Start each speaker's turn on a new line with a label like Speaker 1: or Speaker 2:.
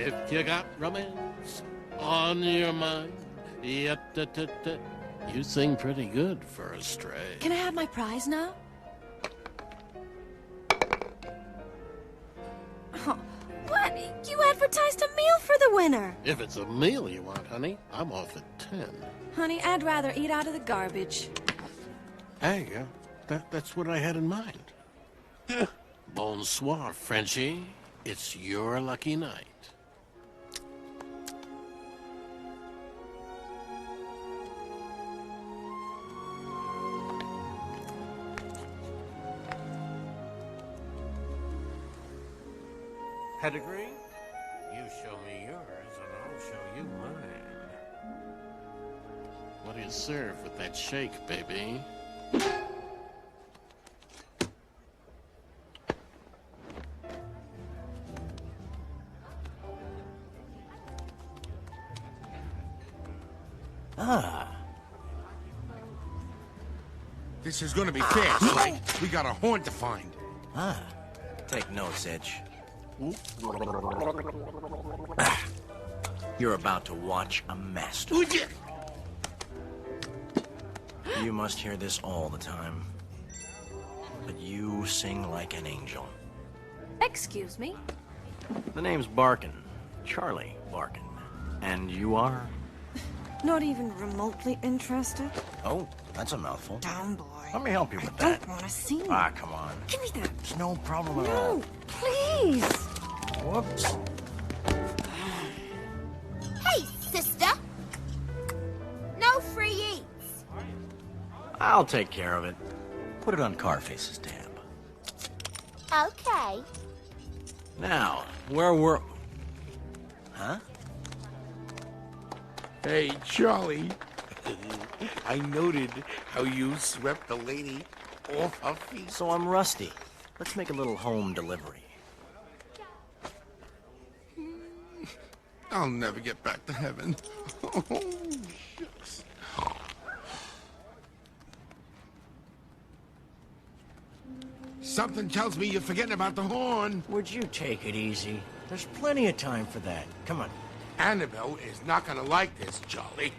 Speaker 1: If you got romance on your mind, you sing pretty good for a stray.
Speaker 2: Can I have my prize now? Oh, what? You advertised a meal for the winner.
Speaker 1: If it's a meal you want, honey, I'm off at 10.
Speaker 2: Honey, I'd rather eat out of the garbage.
Speaker 1: Hey, that's what I had in mind. Bonsoir, Frenchie. It's your lucky night. Pedigree? You show me yours, and I'll show you mine. What do you serve with that shake, baby?
Speaker 3: This is gonna be fast, right? We got a horn to find.
Speaker 4: Take notes, Edge. You're about to watch a master. You must hear this all the time. But you sing like an angel.
Speaker 2: Excuse me?
Speaker 4: The name's Barkin. Charlie Barkin. And you are?
Speaker 2: Not even remotely interested?
Speaker 4: Oh, that's a mouthful.
Speaker 2: Down, boy.
Speaker 4: Let me help you with
Speaker 2: I
Speaker 4: that.
Speaker 2: don't want to sing.
Speaker 4: Ah, come on.
Speaker 2: Give me that.
Speaker 4: It's no problem at all.
Speaker 2: No, please.
Speaker 4: Whoops.
Speaker 5: Hey, sister. No free eats.
Speaker 4: I'll take care of it. Put it on Carface's tab.
Speaker 5: Okay.
Speaker 4: Now, where were... Huh?
Speaker 3: Hey, Charlie. I noted how you swept the lady off her feet.
Speaker 4: So I'm rusty. Let's make a little home delivery.
Speaker 3: I'll never get back to heaven. Oh, shucks. Something tells me you're forgetting about the horn.
Speaker 4: Would you take it easy? There's plenty of time for that. Come on.
Speaker 3: Annabelle is not gonna like this, Charlie.